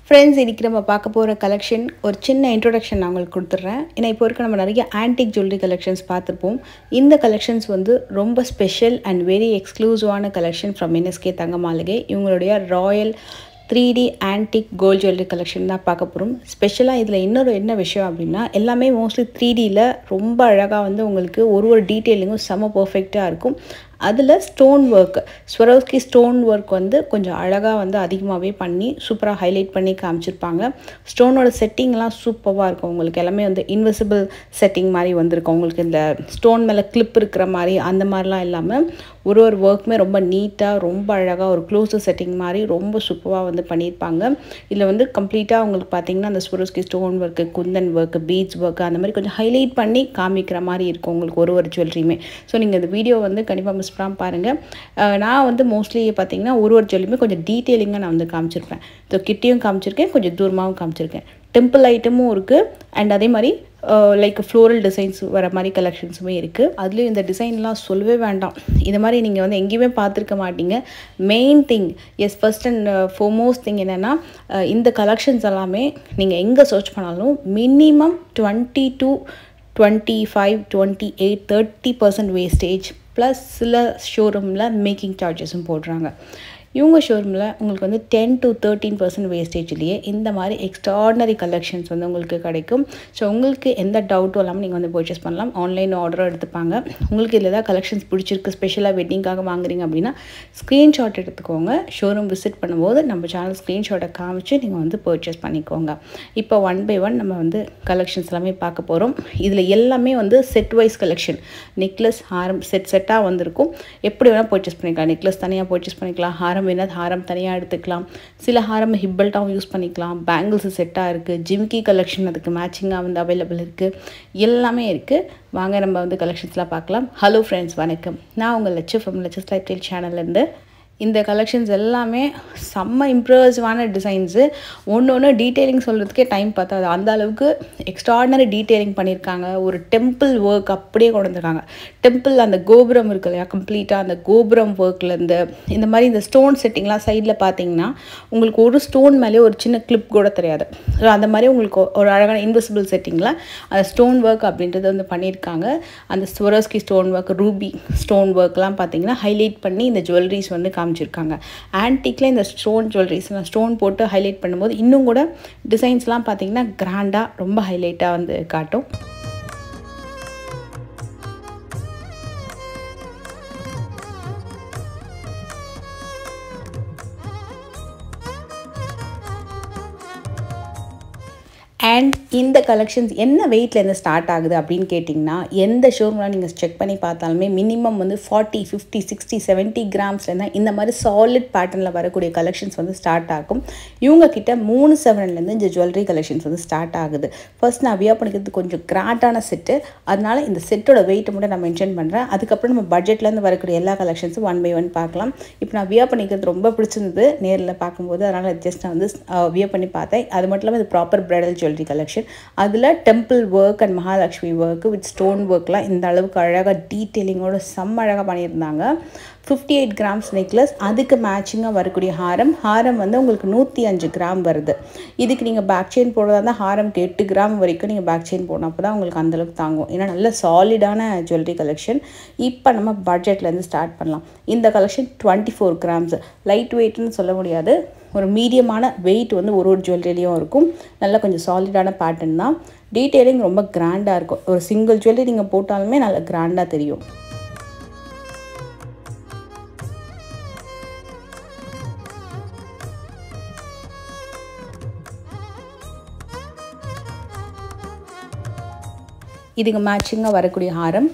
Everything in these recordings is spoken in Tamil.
ஃப்ரெண்ட்ஸ், இன்றைக்கி நம்ம பார்க்க போகிற கலெக்ஷன் ஒரு சின்ன இன்ட்ரொடக்ஷன் நான் உங்களுக்கு கொடுத்துட்றேன். ஏன்னா இப்போ இருக்க நம்ம நிறைய ஆன்டிக் ஜுவல்லரி கலெக்ஷன்ஸ் பார்த்துருப்போம். இந்த கலெக்ஷன்ஸ் வந்து ரொம்ப ஸ்பெஷல் அண்ட் வெரி எக்ஸ்க்ளூசிவான collection from NSK Thanga Maligai. இவங்களுடைய royal 3D antique gold jewellery collection தான் பார்க்க போகிறோம். ஸ்பெஷலாக இதில் இன்னொரு என்ன விஷயம் அப்படின்னா, எல்லாமே மோஸ்ட்லி 3Dயில் ரொம்ப அழகாக வந்து உங்களுக்கு ஒரு டீட்டெயிலிங்கும் செம்ம பர்ஃபெக்டாக இருக்கும். அதில் ஸ்டோன் ஒர்க், ஸ்வரோஸ்கி ஸ்டோன் ஒர்க் வந்து கொஞ்சம் அழகாக வந்து அதிகமாகவே பண்ணி சூப்பராக ஹைலைட் பண்ணி காமிச்சிருப்பாங்க. ஸ்டோனோட செட்டிங்லாம் சூப்பராக இருக்கும். உங்களுக்கு எல்லாமே வந்து இன்விசிபிள் செட்டிங் மாதிரி வந்திருக்கும். உங்களுக்கு இந்த ஸ்டோன் மேலே கிளிப் இருக்கிற மாதிரி அந்த மாதிரிலாம் இல்லாமல் ஒரு ஒர்க்குமே ரொம்ப நீட்டாக ரொம்ப அழகாக ஒரு க்ளோஸர் செட்டிங் மாதிரி ரொம்ப சூப்பராக வந்து பண்ணியிருப்பாங்க. இதில் வந்து கம்ப்ளீட்டாக உங்களுக்கு பார்த்திங்கன்னா அந்த Swarovski stone work, kundan work, beads work அந்த மாதிரி கொஞ்சம் ஹைலைட் பண்ணி காமிக்கிற மாதிரி இருக்கும் உங்களுக்கு ஒரு ஜுவல்லரியுமே. ஸோ நீங்கள் இந்த வீடியோ வந்து கண்டிப்பாக மிஸ் பண்ணாமல் பாருங்கள். நான் வந்து மோஸ்ட்லி பார்த்திங்கன்னா ஒரு ஜுவல்லரியுமே கொஞ்சம் டீட்டெயிலிங்காக நான் வந்து காமிச்சிருப்பேன். ஸோ கிட்டேயும் காமிச்சிருக்கேன், கொஞ்சம் தூரமாகவும் காமிச்சிருக்கேன். டெம்பிள் ஐட்டமும் இருக்குது அண்ட் அதே மாதிரி லைக் ஃப்ளோரல் டிசைன்ஸ் வர மாதிரி கலெக்ஷன்ஸுமே இருக்குது. அதுலேயும் இந்த டிசைன்லாம் சொல்லவே வேண்டாம். இந்த மாதிரி நீங்கள் வந்து எங்கேயுமே பார்த்துருக்க மாட்டீங்க. Main thing first and foremost thing என்னென்னா, இந்த கலெக்ஷன்ஸ் எல்லாமே நீங்கள் எங்கே சர்ச் பண்ணாலும் மினிமம் 20 to 25, 28, 30% வேஸ்டேஜ் ப்ளஸ் சில ஷோரூமில் மேக்கிங் சார்ஜஸும் போடுறாங்க. இவங்க ஷோரூமில் உங்களுக்கு வந்து 10 to 13% வேஸ்டேஜ்லேயே இந்த மாதிரி எக்ஸ்ட்ராடினரி கலெக்ஷன்ஸ் வந்து உங்களுக்கு கிடைக்கும். ஸோ உங்களுக்கு எந்த டவுட்டும் இல்லாமல் நீங்கள் வந்து பர்ச்சேஸ் பண்ணலாம். ஆன்லைன் ஆர்டரும் எடுத்துப்பாங்க. உங்களுக்கு இதில் ஏதாவது கலெக்ஷன்ஸ் பிடிச்சிருக்கு, ஸ்பெஷலாக வெட்டிங்காக வாங்குறீங்க அப்படின்னா ஸ்க்ரீன்ஷாட் எடுத்துக்கோங்க. ஷோரூம் விசிட் பண்ணும்போது நம்ம சேனல் ஸ்க்ரீன்ஷாட்டை காமிச்சு நீங்கள் வந்து பர்ச்சேஸ் பண்ணிக்கோங்க. இப்போ ஒன் பை ஒன் நம்ம வந்து கலெக்ஷன்ஸ் எல்லாமே பார்க்க போகிறோம். இதில் எல்லாமே வந்து செட் வைஸ் கலெக்ஷன். நெக்லஸ், ஹாரம் செட்டாக வந்திருக்கும். எப்படி வேணால் பர்ச்சேஸ் பண்ணிக்கலாம். நெக்லஸ் தனியாக பர்ச்சேஸ் பண்ணிக்கலாம், ஹாரம் வேணால் ஹாரம் தனியாக எடுத்துக்கலாம். சில ஹாரம் ஹிப்பல்ட்டாகவும் யூஸ் பண்ணிக்கலாம். பேங்கிள்ஸ் செட்டாக இருக்குது. ஜிமிக்கி கலெக்ஷன் அதுக்கு மேட்சிங்காக வந்து அவைலபிள் இருக்குது. எல்லாமே இருக்குது. வாங்க நம்ம வந்து கலெக்ஷன்ஸ்லாம் பார்க்கலாம். ஹலோ ஃப்ரெண்ட்ஸ், வணக்கம். நான் உங்கள் Lakshu from Lakshu's lifestyle சேனல்லேருந்து. இந்த கலெக்ஷன்ஸ் எல்லாமே செம்ம இம்ப்ரெசிவான டிசைன்ஸு. ஒன்று டீட்டெயிலிங் சொல்கிறதுக்கே டைம் பார்த்தாது. அந்த அளவுக்கு எக்ஸ்ட்ராடினரி டீட்டெயிலிங் பண்ணியிருக்காங்க. ஒரு டெம்பிள் ஒர்க் அப்படியே கொண்டு வந்திருக்காங்க. டெம்பிள் அந்த கோபுரம் இருக்கு இல்லையா, கம்ப்ளீட்டாக அந்த கோபுரம் ஒர்க்லேருந்து இந்த மாதிரி இந்த ஸ்டோன் செட்டிங்லாம் சைடில் பார்த்தீங்கன்னா உங்களுக்கு ஒரு ஸ்டோன் மேலே ஒரு சின்ன கிளிப் கூட தெரியாது. ஸோ அந்த மாதிரி உங்களுக்கு ஒரு அழகான இன்விசிபிள் செட்டிங்கில் அந்த ஸ்டோன் ஒர்க் அப்படின்றது வந்து பண்ணியிருக்காங்க. அந்த Swarovski stone work, Ruby stone ஒர்க்லாம் பார்த்தீங்கன்னா ஹைலைட் பண்ணி இந்த ஜுவல்லரிஸ் வந்து காமிச்சிருக்காங்க. ஆன்டிக்கில் இந்த ஸ்டோன் ஜுவல்லரிஸ் ஸ்டோன் போட்டு ஹைலைட் பண்ணும்போது இன்னும் கூட டிசைன்ஸ்லாம் பார்த்தீங்கன்னா கிராண்டாக ரொம்ப ஹைலைட்டாக வந்து காட்டும். அண்ட் இந்த கலெக்ஷன்ஸ் என்ன வெயிட்லேருந்து ஸ்டார்ட் ஆகுது அப்படின்னு கேட்டிங்கன்னா, எந்த ஷோரூமில் நீங்கள் செக் பண்ணி பார்த்தாலுமே மினிமம் வந்து 40, 50, 60, 70 கிராம்ஸ்லேருந்து இந்த மாதிரி சாலிட் பேட்டர்னில் வரக்கூடிய கலெக்ஷன்ஸ் வந்து ஸ்டார்ட் ஆகும். இவங்கக்கிட்ட 3,700லேருந்து இந்த ஜுவல்லரி கலெக்ஷன்ஸ் வந்து ஸ்டார்ட் ஆகுது. ஃபர்ஸ்ட் நான் வியர் பண்ணிக்கிறது கொஞ்சம் கிராண்டான செட்டு. அதனால் இந்த செட்டோட வெயிட்டை மட்டும் நான் மென்ஷன் பண்ணுறேன். அதுக்கப்புறம் நம்ம பட்ஜெட்லேருந்து வரக்கூடிய எல்லா கலெக்ஷன்ஸும் ஒன் பை ஒன் பார்க்கலாம். இப்போ நான் வியர் பண்ணிக்கிறது ரொம்ப பிடிச்சிருந்தது நேரில் பார்க்கும்போது. அதனால் ஜஸ்ட் நான் வந்து வியர் பண்ணி பார்த்தேன். அது மட்டும் இல்லாமல் இது ப்ராப்பர் பிரைடல் ஜுவல்லரி கலெக்ஷன். அதில் temple work and Mahalakshmi work with stone ஒர்க்லாம் இந்த அளவுக்கு அழகாக டீட்டெயிலிங்கோட செம்ம அழகாக பண்ணியிருந்தாங்க. 58 கிராம்ஸ் நெக்லஸ், அதுக்கு மேட்சிங்காக வரக்கூடிய ஹாரம் வந்து உங்களுக்கு 105 கிராம் வருது. இதுக்கு நீங்கள் பேக் செயின் போடுறதா இருந்தால் ஹாரம்க்கு 8 கிராம் வரைக்கும் நீங்கள் பேக் செயின் போடணும். அப்போ தான் உங்களுக்கு அந்தளவுக்கு தாங்கும். ஏன்னா நல்ல சாலிடான ஜுவல்லரி கலெக்ஷன். இப்போ நம்ம பட்ஜெட்லேருந்து ஸ்டார்ட் பண்ணலாம். இந்த கலெக்ஷன் 24 கிராம்ஸ். லைட் வெயிட்னு சொல்ல முடியாது, ஒரு மீடியமான வெயிட் வந்து ஒரு ஜுவல்லரிலையும் இருக்கும். நல்லா கொஞ்சம் சாலிடான பேட்டர்ன் தான். டீட்டெயிலிங் ரொம்ப கிராண்டாக இருக்கும். ஒரு சிங்கிள் ஜுவல்லரி நீங்கள் போட்டாலுமே நல்லா கிராண்டாக தெரியும். இதுக்கு மேட்சிங்காக வரக்கூடிய ஹாரம்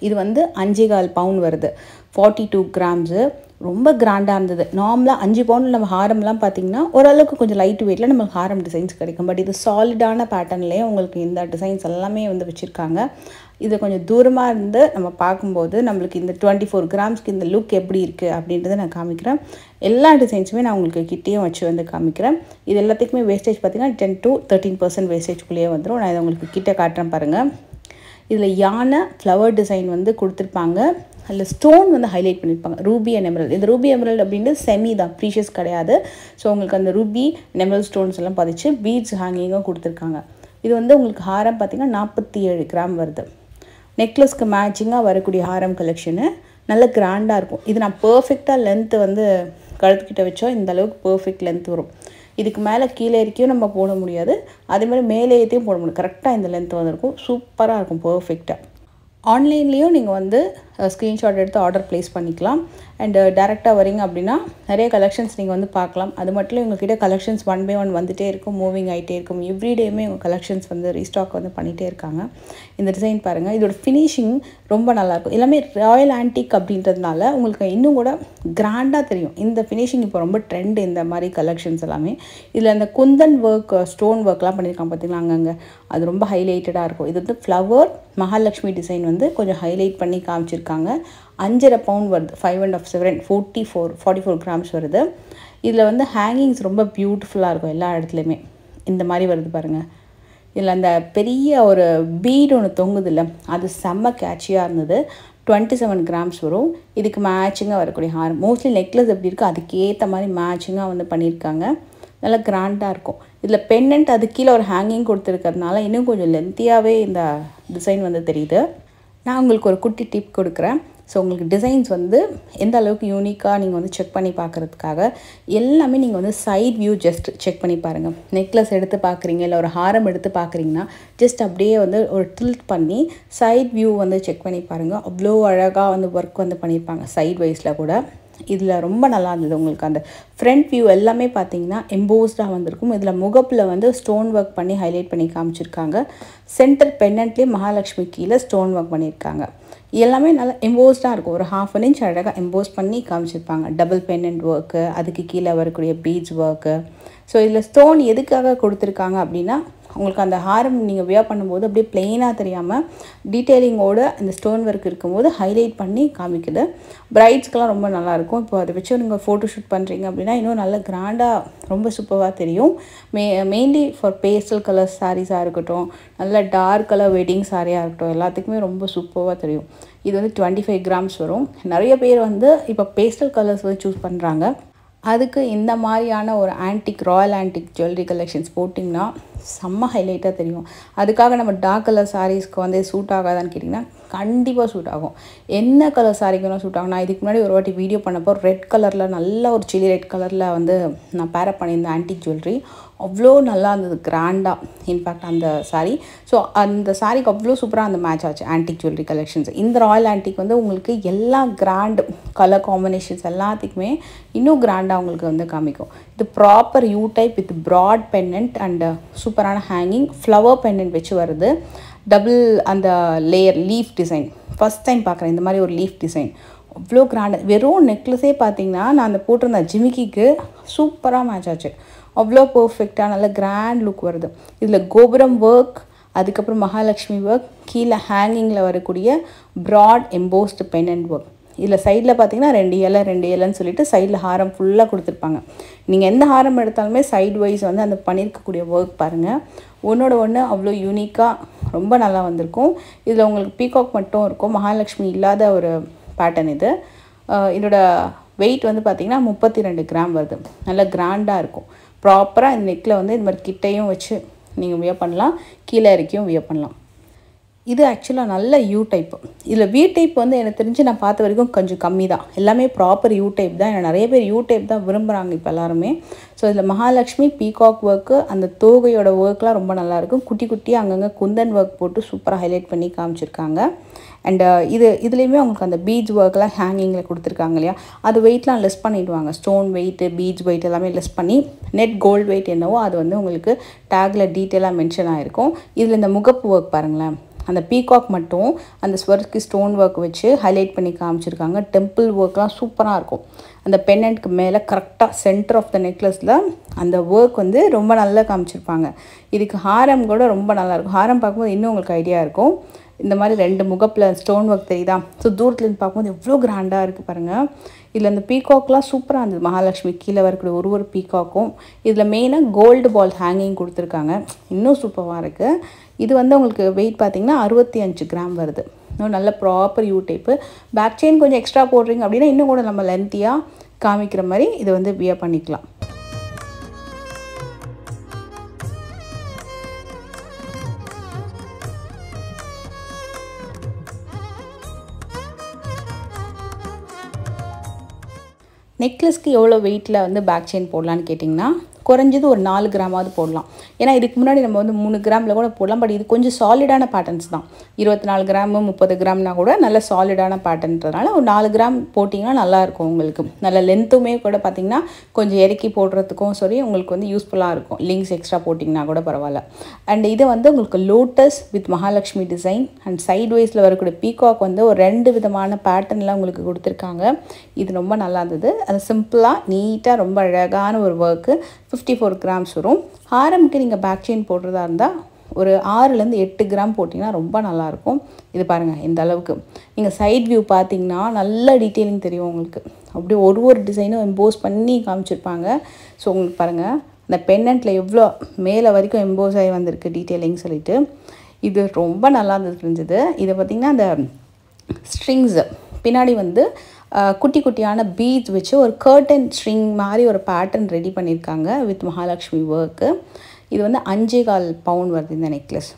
இது வந்து 5.25 பவுன் வருது. 42 கிராம்ஸு. ரொம்ப கிராண்டாக இருந்தது. நார்மலாக 5 பவுண்டில் நம்ம ஹாரம்லாம் பார்த்திங்கன்னா ஓரளவுக்கு கொஞ்சம் லைட் வெயிட்டில் நமக்கு ஹாரம் டிசைன்ஸ் கிடைக்கும். பட் இது சாலிடான பேட்டர்ன்லேயே உங்களுக்கு இந்த டிசைன்ஸ் எல்லாமே வந்து வச்சுருக்காங்க. இது கொஞ்சம் தூரமாக இருந்து நம்ம பார்க்கும்போது நம்மளுக்கு இந்த 24 கிராம்ஸ்க்கு இந்த லுக் எப்படி இருக்குது அப்படின்றத நான் காமிக்கிறேன். எல்லா டிசைன்ஸுமே நான் உங்களுக்கு கிட்டேயும் வச்சு வந்து காமிக்கிறேன். இது எல்லாத்துக்குமே வேஸ்டேஜ் பார்த்திங்கன்னா 10 to 13% வேஸ்டேஜ்குள்ளேயே வந்துடும். நான் இதை உங்களுக்கு கிட்டே காட்டுறேன் பாருங்கள். இதில் யானை ஃப்ளவர் டிசைன் வந்து கொடுத்துருப்பாங்க. அதில் ஸ்டோன் வந்து ஹைலைட் பண்ணியிருப்பாங்க. Ruby and emerald. இந்த ரூபி எமரல்ட் அப்படின்றது செமி தான், ப்ரீஷியஸ் கிடையாது. ஸோ உங்களுக்கு அந்த ரூபி எமரல்ட் ஸ்டோன்ஸ் எல்லாம் பதிச்சு பீட்ஸ் ஹேங்கிங்கும் கொடுத்துருக்காங்க. இது வந்து உங்களுக்கு ஹாரம் பார்த்திங்கன்னா 47 கிராம் வருது. நெக்லஸ்க்கு மேட்சிங்காக வரக்கூடிய ஹாரம் கலெக்ஷனு நல்ல கிராண்டாக இருக்கும். இது நான் பர்ஃபெக்டாக லென்த்து வந்து கழுத்துக்கிட்ட வச்சோம் இந்த அளவுக்கு பர்ஃபெக்ட் லென்த் வரும். இதுக்கு மேலே கீழே இருக்கையும் நம்ம போட முடியாது, அதேமாதிரி மேலே ஏற்றியும் போட முடியும். கரெக்டாக இந்த லென்த் வந்துருக்கும். சூப்பராக இருக்கும் பர்ஃபெக்டாக. ஆன்லைன்லேயும் நீங்கள் வந்து ஸ்க்ரீன்ஷாட் எடுத்து ஆர்டர் ப்ளேஸ் பண்ணிக்கலாம். அண்டு டேரெக்டாக வரீங்க அப்படின்னா நிறைய கலெக்ஷன்ஸ் நீங்கள் வந்து பார்க்கலாம். அது மட்டும் இல்லை உங்கள்கிட்ட கலெக்ஷன்ஸ் 1 by 1 வந்துகிட்டே இருக்கும், மூவிங் ஆகிட்டே இருக்கும். எவ்ரிடேயுமே உங்கள் கலெக்ஷன்ஸ் வந்து ரீஸ்டாக் வந்து பண்ணிகிட்டே இருக்காங்க. இந்த டிசைன் பாருங்கள், இதோட ஃபினிஷிங் ரொம்ப நல்லாயிருக்கும். எல்லாமே ராயல் ஆன்டிக் அப்படின்றதுனால உங்களுக்கு இன்னும் கூட கிராண்டாக தெரியும். இந்த ஃபினிஷிங் இப்போ ரொம்ப ட்ரெண்ட் இந்த மாதிரி கலெக்ஷன்ஸ் எல்லாமே. இதில் அந்த குந்தன் ஒர்க், ஸ்டோன் ஒர்க்லாம் பண்ணியிருக்காங்க பார்த்தீங்களா அங்கங்கே, அது ரொம்ப ஹைலைட்டடாக இருக்கும். இது வந்து ஃப்ளவர் மகாலட்சுமி டிசைன் வந்து கொஞ்சம் ஹைலைட் பண்ணி காமிச்சிருக்காங்க. 5.5 பவுண்ட் வருது. 5.5 44 கிராம்ஸ் வருது. இதில் வந்து ஹேங்கிங்ஸ் ரொம்ப பியூட்டிஃபுல்லாக இருக்கும் எல்லா இடத்துலையுமே. இந்த மாதிரி வருது பாருங்கள். இதில் அந்த பெரிய ஒரு பீடு ஒன்று தொங்குது இல்லை, அது செம்ம கேட்சியாக இருந்தது. 27 கிராம்ஸ் வரும். இதுக்கு மேட்சிங்காக வரக்கூடிய ஹாரம். மோஸ்ட்லி நெக்லஸ் எப்படி இருக்குது அதுக்கேற்ற மாதிரி மேட்சிங்காக வந்து பண்ணியிருக்காங்க. நல்லா கிராண்டாக இருக்கும். இதில் பென்னண்ட் அது கீழே ஒரு ஹேங்கிங் கொடுத்துருக்கிறதுனால இன்னும் கொஞ்சம் லென்த்தியாகவே இந்த டிசைன் வந்து தெரியுது. நான் உங்களுக்கு ஒரு குட்டி டிப் கொடுக்குறேன். ஸோ உங்களுக்கு டிசைன்ஸ் வந்து எந்த அளவுக்கு யூனிக்காக நீங்கள் வந்து செக் பண்ணி பார்க்குறதுக்காக எல்லாமே நீங்கள் வந்து சைட் வியூ ஜஸ்ட் செக் பண்ணி பாருங்கள். நெக்லஸ் எடுத்து பார்க்குறீங்க இல்லை ஒரு ஹாரம் எடுத்து பார்க்குறீங்கன்னா ஜஸ்ட் அப்படியே வந்து ஒரு டில்ட் பண்ணி சைட் வியூ வந்து செக் பண்ணி பாருங்கள். அவ்வளோ அழகாக வந்து ஒர்க் வந்து பண்ணியிருப்பாங்க சைட் வைஸில் கூட. இதில் ரொம்ப நல்லா இருந்தது. உங்களுக்கு அந்த ஃப்ரண்ட் வியூ எல்லாமே பார்த்தீங்கன்னா எம்போஸ்டாக வந்திருக்கும். இதில் முகப்பில் வந்து ஸ்டோன் ஒர்க் பண்ணி ஹைலைட் பண்ணி காமிச்சிருக்காங்க. சென்டர் பென்னண்ட்லேயே மகாலட்சுமி கீழே ஸ்டோன் ஒர்க் பண்ணியிருக்காங்க. எல்லாமே நல்லா எம்போஸ்டாக இருக்கும். ஒரு 1/2 inch அழகாக எம்போஸ் பண்ணி காமிச்சிருப்பாங்க. டபுள் பென்னண்ட் ஒர்க்கு, அதுக்கு கீழே வரக்கூடிய பீட்ஸ் ஒர்க்கு. ஸோ இதில் ஸ்டோன் எதுக்காக கொடுத்துருக்காங்க அப்படின்னா உங்களுக்கு அந்த ஹாரம் நீங்கள் வியர் பண்ணும்போது அப்படியே பிளெயினாக தெரியாமல் டீட்டெயிலிங்கோட இந்த ஸ்டோன் ஒர்க் இருக்கும்போது ஹைலைட் பண்ணி காமிக்குது. பிரைட்ஸ்க்கெலாம் ரொம்ப நல்லாயிருக்கும். இப்போ அதை வச்சு நீங்கள் ஃபோட்டோ ஷூட் பண்ணுறீங்க அப்படின்னா இன்னும் நல்ல கிராண்டாக ரொம்ப சூப்பராக தெரியும். மெயின்லி ஃபார் பேஸ்டல் கலர் சாரீஸாக இருக்கட்டும், நல்ல டார்க் கலர் வெட்டிங் சாரியாக இருக்கட்டும், எல்லாத்துக்குமே ரொம்ப சூப்பராக தெரியும். இது வந்து 25 கிராம்ஸ் வரும். நிறைய பேர் வந்து இப்போ பேஸ்டல் கலர்ஸ் வந்து சூஸ் பண்ணுறாங்க. அதுக்கு இந்த மாதிரியான ஒரு antique, Royal antique jewellery collections போட்டிங்கன்னா செம்ம ஹைலைட்டாக தெரியும். அதுக்காக நம்ம டார்க் கலர் சாரீஸ்க்கு வந்து சூட் ஆகாதான்னு கேட்டிங்கன்னா கண்டிப்பாக சூட் ஆகும். என்ன கலர் சாரீக்குன்னா சூட் ஆகும். நான் இதுக்கு முன்னாடி ஒரு வாட்டி வீடியோ பண்ணப்போ ரெட் கலரில், நல்ல ஒரு சில்லி ரெட் கலரில் வந்து நான் பேரப் பண்ணியிருந்தேன் ஆன்டிக் ஜுவல்லரி. அவ்வளோ நல்லா இருந்தது கிராண்டாக. இன்ஃபேக்ட் அந்த சாரீ, ஸோ அந்த சாரீக்கு அவ்வளோ சூப்பராக அந்த மேட்ச் ஆச்சு ஆன்டிக் ஜுவல்லரி கலெக்ஷன்ஸ். இந்த ராயல் ஆன்டிக் வந்து உங்களுக்கு எல்லா கிராண்ட் கலர் காம்பினேஷன்ஸ் எல்லாத்துக்குமே இன்னும் கிராண்டாக உங்களுக்கு வந்து காமிக்கும். இது proper U type with broad pendant and சூப்பரான ஹேங்கிங், ஃப்ளவர் பென்னண்ட் வச்சு வருது. டபுள் அந்த layer leaf design first time பார்க்குறேன். இந்த மாதிரி ஒரு லீஃப் டிசைன் அவ்வளோ கிராண்டாக. வெறும் நெக்லஸே பார்த்தீங்கன்னா நான் அந்த போட்டிருந்த ஜிமிக்கிக்கு சூப்பராக மேட்ச் ஆச்சு. அவ்வளோ பர்ஃபெக்டாக நல்ல கிராண்ட் லுக் வருது. இதில் கோபுரம் ஒர்க், அதுக்கப்புறம் மகாலட்சுமி ஒர்க், கீழே ஹேங்கிங்கில் வரக்கூடிய ப்ராட் எம்போஸ்டு பென்னண்ட் ஒர்க். இதில் சைடில் பார்த்தீங்கன்னா 2 இலைன்னு சொல்லிட்டு சைடில் ஹாரம் ஃபுல்லாக கொடுத்துருப்பாங்க. நீங்கள் எந்த ஹாரம் எடுத்தாலுமே சைட் வைஸ் வந்து அந்த பண்ணியிருக்கக்கூடிய ஒர்க் பாருங்கள், ஒன்றோட ஒன்று அவ்வளோ யூனிக்காக ரொம்ப நல்லா வந்திருக்கும். இதில் உங்களுக்கு பீகாக் மட்டும் இருக்கும், மகாலட்சுமி இல்லாத ஒரு பேட்டர்ன் இது. இதோட வெயிட் வந்து பார்த்திங்கன்னா 32 கிராம் வருது. நல்லா கிராண்டாக இருக்கும். ப்ராப்பராக இந்த நெக்கில் வந்து இந்த மாதிரி கிட்டையும் வச்சு நீங்கள் வியர் பண்ணலாம், கீழே இறக்கியும் வியர் பண்ணலாம். இது ஆக்சுவலாக நல்ல யூ டைப்பு. இதில் வி டைப் வந்து எனக்கு தெரிஞ்சு நான் பார்த்த வரைக்கும் கொஞ்சம் கம்மி தான். எல்லாமே ப்ராப்பர் யூ டைப் தான். ஏன்னா நிறைய பேர் யூ டைப் தான் விரும்புகிறாங்க இப்போ எல்லாருமே. ஸோ இதில் மகாலட்சுமி பீகாக் ஒர்க்கு, அந்த தோகையோட ஒர்க்லாம் ரொம்ப நல்லாயிருக்கும். குட்டி குட்டியாக அங்கங்கே குந்தன் ஒர்க் போட்டு சூப்பராக ஹைலைட் பண்ணி காமிச்சிருக்காங்க. அண்டு இதுலேயுமே அவங்களுக்கு அந்த பீட்ஸ் ஒர்க்லாம் ஹேங்கிங்கில் கொடுத்துருக்காங்க இல்லையா, அது வெயிட்லாம் லெஸ் பண்ணிவிடுவாங்க. ஸ்டோன் வெயிட்டு, பீட்ஸ் வெயிட் எல்லாமே லெஸ் பண்ணி நெட் கோல்டு வெயிட் என்னவோ அது வந்து உங்களுக்கு டேக்கில் டீட்டெயிலாக மென்ஷன் ஆகிருக்கும். இதில் இந்த முகப்பு ஒர்க் பாருங்களேன், அந்த பீகாக் மட்டும் அந்த ஸ்வர்க்கு ஸ்டோன் ஒர்க் வச்சு ஹைலைட் பண்ணி காமிச்சிருக்காங்க. டெம்பிள் ஒர்க்லாம் சூப்பராக இருக்கும். அந்த பென்னண்ட்க்கு மேலே கரெக்டாக சென்டர் ஆஃப் த நெக்லஸில் அந்த ஒர்க் வந்து ரொம்ப நல்லா காமிச்சிருப்பாங்க. இதுக்கு ஹாரம் கூட ரொம்ப நல்லாயிருக்கும். ஹாரம் பார்க்கும்போது இன்னும் உங்களுக்கு ஐடியா இருக்கும். இந்த மாதிரி 2 முகப்பில் ஸ்டோன் ஒர்க் தெரியுதா, ஸோ தூரத்துலேருந்து பார்க்கும்போது எவ்வளோ கிராண்டாக இருக்குது பாருங்கள். இதில் அந்த பீகாக்லாம் சூப்பராக இருந்தது. மகாலட்சுமி கீழே வரக்கூடிய ஒரு பீகாக்கும் இதில் மெயினாக கோல்டு பால் ஹேங்கிங் கொடுத்துருக்காங்க. இன்னும் சூப்பராக இருக்குது. இது வந்து உங்களுக்கு வெயிட் பார்த்திங்கன்னா 65 கிராம் வருது. இன்னும் நல்ல proper U type. Back chain கொஞ்சம் எக்ஸ்ட்ரா போடுறீங்க அப்படின்னா இன்னும் கூட நம்ம லென்த்தியாக காமிக்கிற மாதிரி இதை வந்து வியர் பண்ணிக்கலாம். நெக்லஸ்க்கு எவ்வளோ வெயிட்டில் வந்து பேக் செயின் போடலான்னு கேட்டிங்கன்னா குறைஞ்சது ஒரு 4 கிராமாவது போடலாம். ஏன்னா இதுக்கு முன்னாடி நம்ம வந்து 3 கிராமில் கூட போடலாம். பட் இது கொஞ்சம் சாலிடான பேட்டர்ன்ஸ் தான். 24 கிராமு 30 கிராம்னா கூட நல்ல சாலிடான பேட்டர்ன்றதுனால ஒரு 4 கிராம் போட்டிங்கன்னா நல்லாயிருக்கும். உங்களுக்கு நல்ல லென்த்துமே கூட பார்த்திங்கன்னா கொஞ்சம் இறக்கி போடுறதுக்கும் சரி உங்களுக்கு வந்து யூஸ்ஃபுல்லாக இருக்கும். லிங்க்ஸ் எக்ஸ்ட்ரா போட்டிங்கன்னா கூட பரவாயில்ல. அண்ட் இது வந்து உங்களுக்கு lotus with Mahalakshmi design and side வைஸில் வரக்கூடிய பீகாக் வந்து ஒரு 2 விதமான பேட்டர்னில் உங்களுக்கு கொடுத்துருக்காங்க. இது ரொம்ப நல்லா இருந்தது. அது சிம்பிளாக நீட்டாக ரொம்ப அழகான ஒரு ஒர்க்கு. 54 கிராம்ஸ் வரும். ஹாரமுக்கு நீங்கள் பேக் செயின் போடுறதா இருந்தால் ஒரு 6லேருந்து 8 கிராம் போட்டிங்கன்னா ரொம்ப நல்லாயிருக்கும். இது பாருங்கள் இந்த அளவுக்கு நீங்கள் சைட் வியூ பார்த்தீங்கன்னா நல்ல டீட்டெயிலிங் தெரியும் உங்களுக்கு. அப்படியே ஒரு டிசைனும் எம்போஸ் பண்ணி காமிச்சிருப்பாங்க. ஸோ உங்களுக்கு பாருங்கள் அந்த பென்னண்ட்டில் எவ்வளோ மேலே வரைக்கும் எம்போஸ் ஆகி வந்திருக்கு டீட்டெயிலிங் சொல்லிட்டு. இது ரொம்ப நல்லா இருந்தது புரிஞ்சுது. இதை பார்த்திங்கன்னா அந்த ஸ்ட்ரிங்ஸு பின்னாடி வந்து குட்டி குட்டியான பீட்ஸ் வச்சு ஒரு கர்டன் ஸ்ட்ரிங் மாதிரி ஒரு பேட்டர்ன் ரெடி பண்ணியிருக்காங்க வித் மகாலட்சுமி ஒர்க்கு. இது வந்து 5.25 பவுன் வருது இந்த நெக்லஸ்.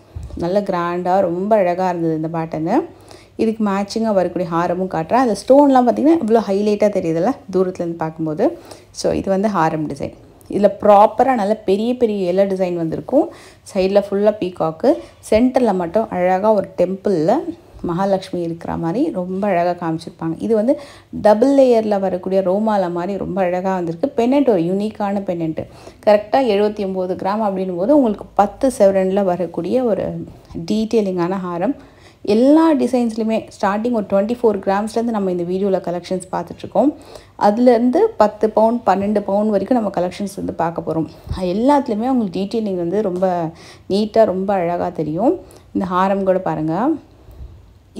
நல்ல கிராண்டாக ரொம்ப அழகாக இருந்தது இந்த பேட்டர்னு. இதுக்கு மேட்சிங்காக வரக்கூடிய ஹாரமும் காட்டுறேன். அந்த ஸ்டோன்லாம் பார்த்திங்கன்னா இவ்வளோ ஹைலைட்டாக தெரியுதுல்ல தூரத்துலேருந்து பார்க்கும்போது. ஸோ இது வந்து ஹாரம் டிசைன். இதில் ப்ராப்பராக நல்ல பெரிய பெரிய எல்லோ டிசைன் வந்திருக்கும். சைடில் ஃபுல்லாக பீகாக்கு, சென்டரில் மட்டும் அழகாக ஒரு டெம்பிளில் மகாலட்சுமி இருக்கிற மாதிரி ரொம்ப அழகாக காமிச்சிருப்பாங்க. இது வந்து டபுள் லேயரில் வரக்கூடிய ரோமால மாதிரி ரொம்ப அழகாக வந்திருக்கு. பென்னண்ட் ஒரு யூனிக்கான பென்னண்ட்டு. கரெக்டாக 79 கிராம் அப்படின்னும் போது உங்களுக்கு 10 செவரனில் வரக்கூடிய ஒரு டீட்டெயிலிங்கான ஹாரம். எல்லா டிசைன்ஸ்லையுமே ஸ்டார்டிங் ஒரு 24 கிராம்ஸ்லேருந்து நம்ம இந்த வீடியோவில் கலெக்ஷன்ஸ் பார்த்துட்ருக்கோம். அதுலேருந்து 10 பவுன் 12 பவுன் வரைக்கும் நம்ம கலெக்ஷன்ஸ் வந்து பார்க்க போகிறோம். எல்லாத்துலேயுமே உங்களுக்கு டீட்டெயிலிங் வந்து ரொம்ப நீட்டாக ரொம்ப அழகாக தெரியும். இந்த ஹாரம் கூட பாருங்கள்.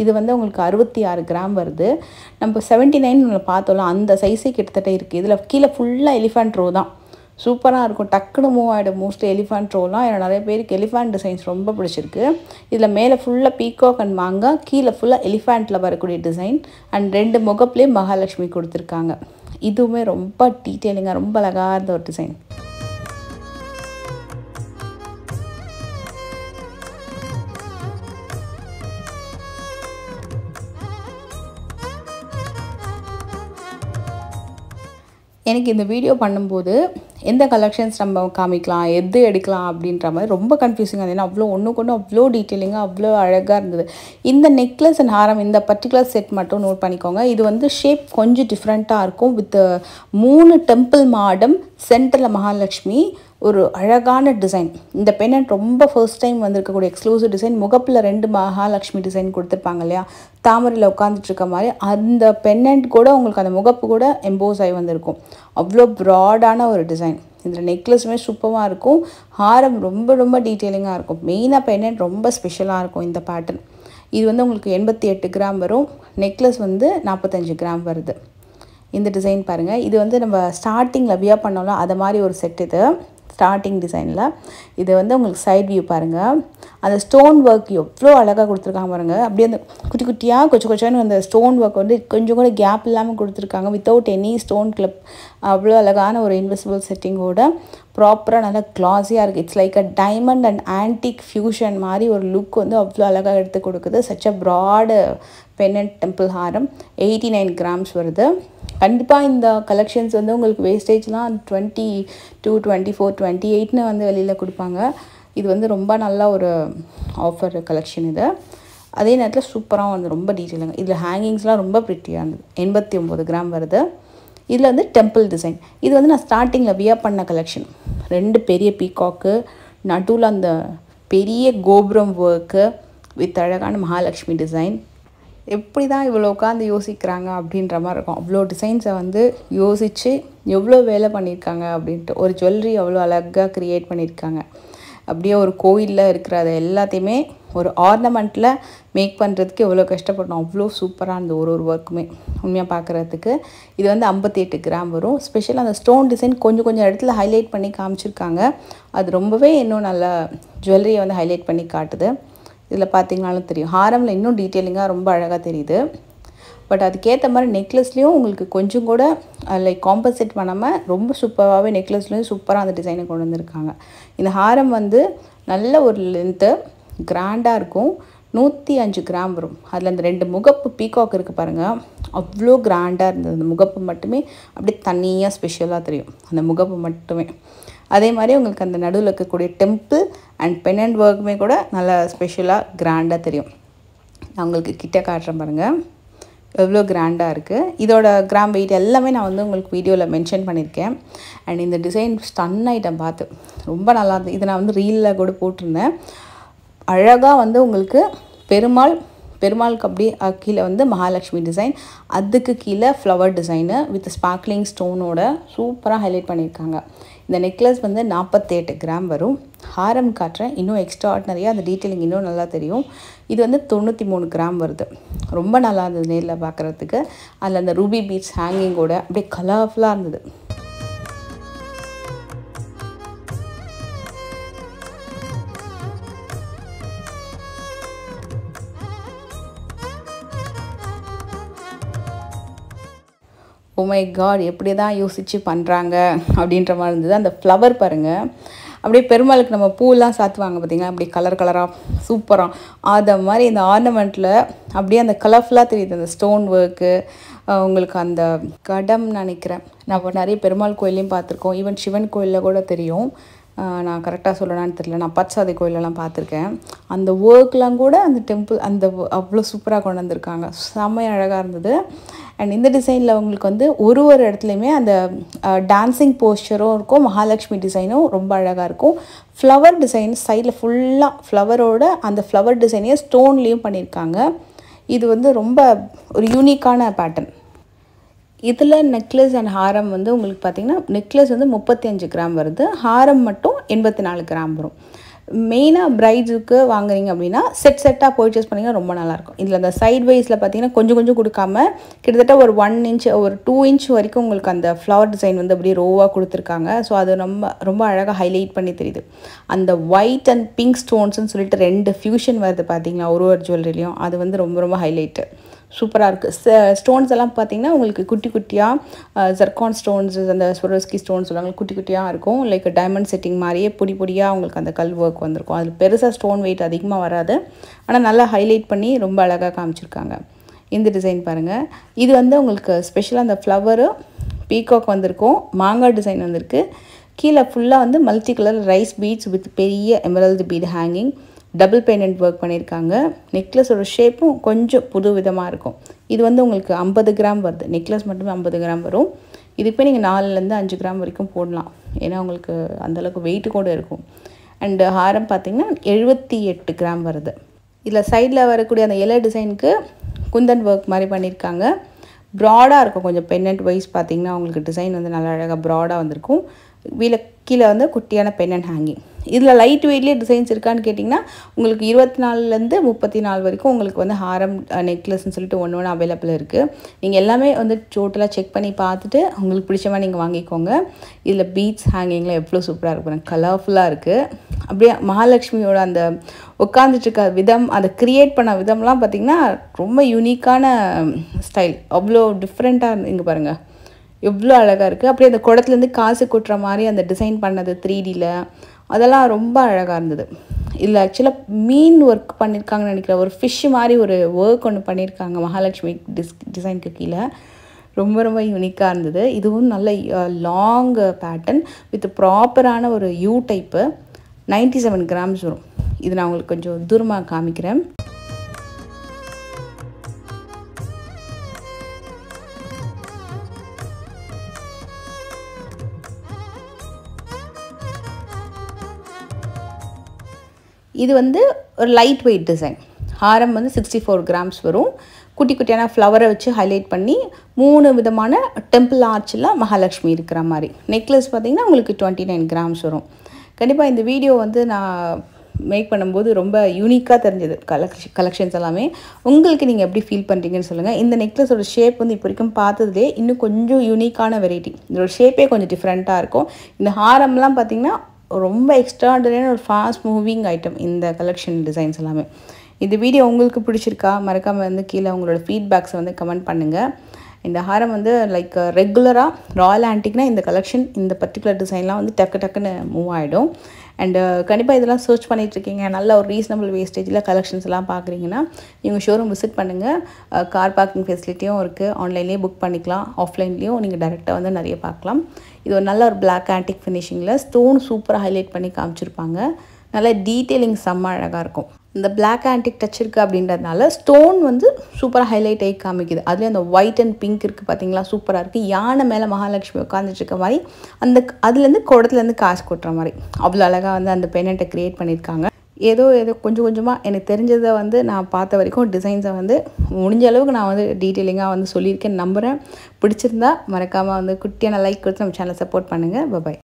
இது வந்து உங்களுக்கு 66 கிராம் வருது. நம்ம 79 பார்த்தோம்ல அந்த சைஸே கிட்டத்தட்ட இருக்குது. இதில் கீழே ஃபுல்லாக எலிஃபண்ட் ரோ தான். சூப்பராக இருக்கும். டக்குன்னு மூவ் ஆகிடும். மோஸ்ட்லி எலிஃபண்ட் ரோலாம் நிறைய பேருக்கு எலிஃபண்ட் டிசைன்ஸ் ரொம்ப பிடிச்சிருக்கு. இதில் மேலே ஃபுல்லாக பீகாக் அண்ட் மாங்கா, கீழே ஃபுல்லாக எலிஃபண்ட்டில் வரக்கூடிய டிசைன் அண்ட் 2 முகப்புலேயே மகாலட்சுமி கொடுத்துருக்காங்க. இதுவுமே ரொம்ப டீட்டெயிலிங்காக ரொம்ப அழகாக இருந்த ஒரு டிசைன். எனக்கு இந்த வீடியோ பண்ணும்போது எந்த கலெக்ஷன்ஸ் நம்ம காமிக்கலாம், எது எடுக்கலாம் அப்படின்ற மாதிரி ரொம்ப கன்ஃபியூசிங்காக இருந்தது. ஏன்னா அவ்வளோ ஒன்றுக்கு ஒன்று அவ்வளோ டீட்டெயிலிங்காக அவ்வளோ அழகாக இருந்தது. இந்த நெக்லஸ் அண்ட் ஹாரம் இந்த பர்டிகுலர் செட் மட்டும் நோட் பண்ணிக்கோங்க. இது வந்து ஷேப் கொஞ்சம் டிஃப்ரெண்ட்டாக இருக்கும். வித் 3 டெம்பிள் மாடம், சென்டரில் மகாலட்சுமி, ஒரு அழகான டிசைன். இந்த பென்னண்ட் ரொம்ப ஃபர்ஸ்ட் டைம் வந்திருக்கக்கூடிய எக்ஸ்க்ளூசிவ் டிசைன். முகப்பில் 2 மகாலட்சுமி டிசைன் கொடுத்துருப்பாங்க இல்லையா, தாமரையில் உட்காந்துட்ருக்க மாதிரி. அந்த பென்னண்ட் கூட உங்களுக்கு அந்த முகப்பு கூட எம்போஸ் ஆகி வந்திருக்கும். அவ்வளோ ப்ராடான ஒரு டிசைன். இதில் நெக்லஸுமே சூப்பராக இருக்கும். ஹாரம் ரொம்ப ரொம்ப டீட்டெயிலிங்காக இருக்கும். மெயினாக பென்னண்ட் ரொம்ப ஸ்பெஷலாக இருக்கும் இந்த பேட்டர்ன். இது வந்து உங்களுக்கு 88 கிராம் வரும். நெக்லஸ் வந்து 45 கிராம் வருது. இந்த டிசைன் பாருங்கள். இது வந்து நம்ம ஸ்டார்டிங்கில் வியர் பண்ணோம்ல அதை மாதிரி ஒரு செட். இது ஸ்டார்டிங் டிசைனில். இது வந்து உங்களுக்கு சைட் வியூ பாருங்கள். அந்த ஸ்டோன் ஒர்க் எவ்வளோ அழகாக கொடுத்துருக்காங்க பாருங்கள். அப்படியே அந்த குட்டி குட்டியாக கொச்சன்னு அந்த ஸ்டோன் ஒர்க் வந்து கொஞ்சம் கூட கேப் இல்லாமல் கொடுத்துருக்காங்க. Without any stone clip. அவ்வளோ அழகான ஒரு இன்விசிபிள் செட்டிங்கோட ப்ராப்பராக நல்லா கிளாஸியாக இருக்குது. It's like a diamond and antique fusion மாதிரி ஒரு லுக் வந்து அவ்வளோ அழகாக எடுத்து கொடுக்குது. Such a fraud பென்னண்ட் temple Haram. 89 grams வருது. கண்டிப்பாக இந்த கலெக்ஷன்ஸ் வந்து உங்களுக்கு வேஸ்டேஜ்லாம் 22, 24, 28ன்னு வந்து வெளியில் கொடுப்பாங்க. இது வந்து ரொம்ப நல்ல ஒரு ஆஃபர் கலெக்ஷன் இது. அதே நேரத்தில் சூப்பராக வந்து ரொம்ப டீட்டெயிலுங்க. இதில் ஹேங்கிங்ஸ்லாம் ரொம்ப ப்ரிட்டியாக இருந்தது. 89 கிராம் வருது. இதில் வந்து டெம்பிள் டிசைன். இது வந்து நான் ஸ்டார்டிங்கில் வியர் பண்ண கலெக்ஷன். 2 பெரிய பீகாக்கு, நடுவில் அந்த பெரிய கோபுரம் ஒர்க்கு வித் அழகான மகாலட்சுமி டிசைன். எப்படி தான் இவ்வளோ உட்காந்து யோசிக்கிறாங்க அப்படின்ற மாதிரி இருக்கும். அவ்வளோ டிசைன்ஸை வந்து யோசித்து எவ்வளோ வேலை பண்ணியிருக்காங்க அப்படின்ட்டு. ஒரு ஜுவல்லரி அவ்வளோ அழகாக க்ரியேட் பண்ணியிருக்காங்க. அப்படியே ஒரு கோயிலில் இருக்கிற அதை எல்லாத்தையுமே ஒரு ஆர்னமெண்ட்டில் மேக் பண்ணுறதுக்கு எவ்வளோ கஷ்டப்படணும். அவ்வளோ சூப்பராக இருந்த ஒரு ஒர்க்குமே உண்மையாக பார்க்குறதுக்கு. இது வந்து 58 கிராம் வரும். ஸ்பெஷலாக அந்த ஸ்டோன் டிசைன் கொஞ்சம் இடத்துல ஹைலைட் பண்ணி காமிச்சிருக்காங்க. அது ரொம்பவே இன்னும் நல்லா ஜுவல்லரியை வந்து ஹைலைட் பண்ணி காட்டுது. இதில் பார்த்தீங்கனாலும் தெரியும். ஹாரமில் இன்னும் டீட்டெயிலிங்காக ரொம்ப அழகாக தெரியுது. பட் அதுக்கேற்ற மாதிரி நெக்லஸ்லேயும் உங்களுக்கு கொஞ்சம் கூட லைக் காம்பன்சேட் பண்ணாமல் ரொம்ப சூப்பராகவே நெக்லஸ்லேயும் சூப்பராக அந்த டிசைனை கொண்டு வந்திருக்காங்க. இந்த ஹாரம் வந்து நல்ல ஒரு லென்த்து, கிராண்டாக இருக்கும். 105 கிராம் வரும். அதில் அந்த 2 முகப்பு பீகாக் இருக்குது பாருங்கள், அவ்வளோ கிராண்டாக இருந்தது. அந்த முகப்பு மட்டுமே அப்படியே தனியாக ஸ்பெஷலாக தெரியும், அந்த முகப்பு மட்டுமே. அதே மாதிரி உங்களுக்கு அந்த நடுவில் இருக்கக்கூடிய டெம்பிள் அண்ட் பெனண்ட் ஒர்க்குமே கூட நல்லா ஸ்பெஷலாக கிராண்டாக தெரியும். நான் உங்களுக்கு கிட்ட காட்டுறேன் பாருங்கள், எவ்வளோ கிராண்டாக இருக்குது. இதோட கிராம் வெயிட் எல்லாமே நான் வந்து உங்களுக்கு வீடியோவில் மென்ஷன் பண்ணியிருக்கேன். அண்ட் இந்த டிசைன் ஸ்டன் ஐட்டம் பார்த்து ரொம்ப நல்லா இருந்தது. இதை நான் வந்து ரீலில் கூட போட்டிருந்தேன். அழகாக வந்து உங்களுக்கு பெருமாளுக்கு அப்படியே கீழே வந்து மகாலட்சுமி டிசைன், அதுக்கு கீழே ஃப்ளவர் டிசைனு வித் ஸ்பார்க்லிங் ஸ்டோனோட சூப்பராக ஹைலைட் பண்ணியிருக்காங்க. இந்த நெக்லஸ் வந்து 48 கிராம் வரும். ஹாரம் காட்டுறேன், இன்னும் எக்ஸ்ட்ரா ஆர்டினரியாக அந்த டீட்டெயிலிங் இன்னும் நல்லா தெரியும். இது வந்து 93 கிராம் வருது. ரொம்ப நல்லா இருந்தது நேரில் பார்க்குறதுக்கு. அதில் அந்த ரூபி பீட்ஸ் ஹேங்கிங்கோட அப்படியே கலர்ஃபுல்லாக இருந்தது. ஓ மை காட், எப்படி தான் யோசித்து பண்ணுறாங்க அப்படின்ற மாதிரி இருந்தது. அந்த ஃப்ளவர் பாருங்கள், அப்படியே பெருமாளுக்கு நம்ம பூவெல்லாம் சாத்துவாங்க பார்த்திங்கன்னா, அப்படியே கலர் கலராக சூப்பராக அதை மாதிரி இந்த ஆர்னமெண்ட்டில் அப்படியே அந்த கலர்ஃபுல்லாக தெரியுது. அந்த ஸ்டோன் ஒர்க்கு உங்களுக்கு அந்த கடம் நினைக்கிறேன். நான் நிறைய பெருமாள் கோயிலையும் பார்த்துருக்கோம், ஈவன் சிவன் கோயிலில் கூட தெரியும். நான் கரெக்டாக சொல்லலான்னு தெரியல, நான் பச்சாதி கோயிலெல்லாம் பார்த்துருக்கேன். அந்த ஒர்க்லாம் கூட அந்த டெம்பிள் அந்த அவ்வளோ சூப்பராக கொண்டு வந்திருக்காங்க. செம்ம அழகாக இருந்தது. அண்ட் இந்த டிசைனில் உங்களுக்கு வந்து ஒரு இடத்துலையுமே அந்த டான்ஸிங் போஸ்டரும் இருக்கும், மகாலட்சுமி டிசைனும் ரொம்ப அழகாக இருக்கும். ஃப்ளவர் டிசைன் சைடில் ஃபுல்லாக ஃப்ளவரோட அந்த ஃப்ளவர் டிசைனையே ஸ்டோன்லேயும் பண்ணியிருக்காங்க. இது வந்து ரொம்ப ஒரு யூனிக்கான பேட்டர்ன். இதில் நெக்லஸ் அண்ட் ஹாரம் வந்து உங்களுக்கு பார்த்திங்கன்னா, நெக்லஸ் வந்து 35 கிராம் வருது, ஹாரம் மட்டும் 84 கிராம் வரும். மெயினாக பிரைட்ஸுக்கு வாங்குறீங்க அப்படின்னா செட்டாக பர்ச்சேஸ் பண்ணிங்கன்னா ரொம்ப நல்லாயிருக்கும். இதில் அந்த சைட் வைஸில் பார்த்தீங்கன்னா கொஞ்சம் கொஞ்சம் கொடுக்காம கிட்டத்தட்ட ஒரு 1 இன்ச் ஒரு 2 இன்ச் வரைக்கும் உங்களுக்கு அந்த ஃப்ளவர் டிசைன் வந்து அப்படியே ரோவாக கொடுத்துருக்காங்க. ஸோ அது ரொம்ப அழகாக ஹைலைட் பண்ணி தெரியுது. அந்த ஒயிட் அண்ட் பிங்க் ஸ்டோன்ஸ்னு சொல்லிட்டு 2 ஃபியூஷன் வருது பார்த்தீங்களா ஒரு ஜுவல்லரிலையும், அது வந்து ரொம்ப ஹைலைட்டு சூப்பராக இருக்குது. ஸ்டோன்ஸ் எல்லாம் பார்த்திங்கன்னா உங்களுக்கு குட்டி குட்டியாக ஜர்கான் ஸ்டோன்ஸ், அந்த ஸ்வரோஸ்கி ஸ்டோன்ஸ் சொல்லுவாங்க, குட்டி குட்டியாக இருக்கும். லைக் டைமண்ட் செட்டிங் மாதிரியே பொடியாக உங்களுக்கு அந்த கல் ஒர்க் வந்திருக்கும். அதில் பெருசாக ஸ்டோன் வெயிட் அதிகமாக வராது, ஆனால் நல்லா ஹைலைட் பண்ணி ரொம்ப அழகாக காமிச்சிருக்காங்க. இந்த டிசைன் பாருங்கள், இது வந்து உங்களுக்கு ஸ்பெஷலாக அந்த ஃப்ளவரு பீகாக் வந்திருக்கும், மாங்காய் டிசைன் வந்திருக்கு. கீழே ஃபுல்லாக வந்து multi colour rice beads with பெரிய emerald bead hanging, double pendant work பண்ணியிருக்காங்க. நெக்லஸோட ஷேப்பும் கொஞ்சம் புது விதமாக இருக்கும். இது வந்து உங்களுக்கு 50 கிராம் வருது. நெக்லஸ் மட்டுமே 50 கிராம் வரும். இதுக்கு நீங்கள் 4லேருந்து 5 கிராம் வரைக்கும் போடலாம், ஏன்னா உங்களுக்கு அந்தளவுக்கு வெயிட்டு கூட இருக்கும். அண்டு ஹாரம் பார்த்திங்கன்னா 78 கிராம் வருது. இதில் சைடில் வரக்கூடிய அந்த இலை டிசைனுக்கு குந்தன் ஒர்க் மாதிரி பண்ணியிருக்காங்க. ப்ராடாக இருக்கும் கொஞ்சம். பென்னண்ட் வைஸ் பார்த்திங்கன்னா உங்களுக்கு டிசைன் வந்து நல்லா அழகாக ப்ராடாக வந்திருக்கும். கீழே வந்து குட்டியான பென்னண்ட் ஹேங்கிங். இதில் லைட் வெயிட்லேயே டிசைன்ஸ் இருக்கான்னு கேட்டிங்கன்னா உங்களுக்கு 24லேருந்து 34 வரைக்கும் உங்களுக்கு வந்து ஹாரம் நெக்லஸ்ன்னு சொல்லிட்டு ஒன்று அவைலபிள் இருக்குது. நீங்கள் எல்லாமே வந்து டோட்டலாக செக் பண்ணி பார்த்துட்டு உங்களுக்கு பிடிச்ச மாதிரி நீங்கள் வாங்கிக்கோங்க. இதில் பீட்ஸ் ஹேங்கிங்கில் எவ்வளோ சூப்பராக இருக்கும், கலர்ஃபுல்லாக இருக்குது. அப்படியே மகாலட்சுமியோட அந்த உட்காந்துட்டுருக்க விதம், அதை க்ரியேட் பண்ண விதம்லாம் பார்த்திங்கன்னா ரொம்ப யூனிக்கான ஸ்டைல், அவ்வளோ டிஃப்ரெண்ட்டாக இங்கே பாருங்கள் எவ்வளோ அழகாக இருக்குது. அப்படியே அந்த குடத்துலேருந்து காசு கொட்டுற மாதிரி அந்த டிசைன் பண்ணது 3Dயில், அதெல்லாம் ரொம்ப அழகாக இருந்தது. இதில் ஆக்சுவலாக மீன் ஒர்க் பண்ணியிருக்காங்கன்னு நினைக்கிறேன். ஒரு ஃபிஷ் மாதிரி ஒரு ஒர்க் ஒன்று பண்ணியிருக்காங்க மகாலட்சுமி டிசைனுக்கு கீழே. ரொம்ப யூனிக்காக இருந்தது. இதுவும் நல்ல லாங் பேட்டர்ன் வித் ப்ராப்பரான ஒரு யூ டைப்பு. 97 கிராம்ஸ் வரும். இது நான் உங்களுக்கு கொஞ்சம் தூரமாக காமிக்கிறேன். இது வந்து ஒரு லைட் வெயிட் டிசைன். ஹாரம் வந்து 64 கிராம்ஸ் வரும். குட்டியான ஃப்ளவரை வச்சு ஹைலைட் பண்ணி 3 விதமான டெம்பிள் ஆர்ச்சில் மகாலட்சுமி இருக்கிற மாதிரி. நெக்லஸ் பார்த்திங்கன்னா உங்களுக்கு 29 கிராம்ஸ் வரும். கண்டிப்பாக இந்த வீடியோ வந்து நான் மேக் பண்ணும்போது ரொம்ப யூனிக்காக தெரிஞ்சது கலெக்ஷன்ஸ் எல்லாமே. உங்களுக்கு நீங்கள் எப்படி ஃபீல் பண்ணுறீங்கன்னு சொல்லுங்கள். இந்த நெக்லஸோட ஷேப் வந்து இப்போ வரைக்கும் பார்த்ததுலேயே இன்னும் கொஞ்சம் யூனிக்கான வெரைட்டி. இதோட ஷேப்பே கொஞ்சம் டிஃப்ரெண்ட்டாக இருக்கும். இந்த ஹாரம்லாம் பார்த்திங்கன்னா ரொம்ப எக்ஸ்ட்ராடனரியான ஒரு ஃபாஸ்ட் மூவிங் ஐட்டம் இந்த கலெக்ஷன் டிசைன்ஸ் எல்லாமே. இந்த வீடியோ உங்களுக்கு பிடிச்சிருக்கா? மறக்காமல் வந்து கீழே உங்களோட ஃபீட்பேக்ஸை வந்து கமெண்ட் பண்ணுங்கள். இந்த ஹாரம் வந்து லைக் ரெகுலராக ராயல் ஆன்டிக்னா இந்த கலெக்ஷன் இந்த பர்டிகுலர் டிசைன்லாம் வந்து டக்குன்னு மூவ் ஆகிடும். அண்டு கண்டிப்பாக இதெல்லாம் சர்ச் பண்ணிகிட்ருக்கீங்க, நல்ல ஒரு ரீசனபிள் வேஸ்டேஜில் கலெக்ஷன்ஸ் எல்லாம் பார்க்குறீங்கன்னா இவங்க ஷோரூம் விசிட் பண்ணுங்கள். கார் பார்க்கிங் ஃபெசிலிட்டியும் இருக்குது, ஆன்லைன்லேயே புக் பண்ணிக்கலாம், ஆஃப்லைன்லேயும் நீங்கள் டேரெக்டாக வந்து நிறைய பார்க்கலாம். இது ஒரு நல்ல ஒரு பிளாக் ஆன்டிக் ஃபினிஷிங்கில் ஸ்டோன் சூப்பராக ஹைலைட் பண்ணி காமிச்சிருப்பாங்க. நல்ல டீட்டெயிலிங் செம்ம அழகாக இருக்கும். இந்த பிளாக் ஆன்டிக் டச் இருக்குது அப்படின்றதுனால ஸ்டோன் வந்து சூப்பராக ஹைலைட் ஆகி காமிக்குது. அதுலேயும் அந்த ஒயிட் அண்ட் பிங்க் இருக்குது பார்த்தீங்களா, சூப்பராக இருக்குது. யானை மேலே மகாலட்சுமி உட்காந்துட்டு இருக்க மாதிரி அதுலேருந்து குடத்துலேருந்து காசு கொட்டுற மாதிரி அவ்வளோ அழகாக வந்து அந்த பெனட்டை க்ரியேட் பண்ணியிருக்காங்க. ஏதோ கொஞ்சம் கொஞ்சமாக எனக்கு தெரிஞ்சதை வந்து நான் பார்த்த வரைக்கும் டிசைன்ஸை வந்து முடிஞ்ச அளவுக்கு நான் வந்து டீட்டெயிலிங்காக வந்து சொல்லியிருக்கேன் நம்புகிறேன். பிடிச்சிருந்தா மறக்காமல் வந்து குட்டியான லைக் கொடுத்து நம்ம சேனலை சப்போர்ட் பண்ணுங்கள். பாய்.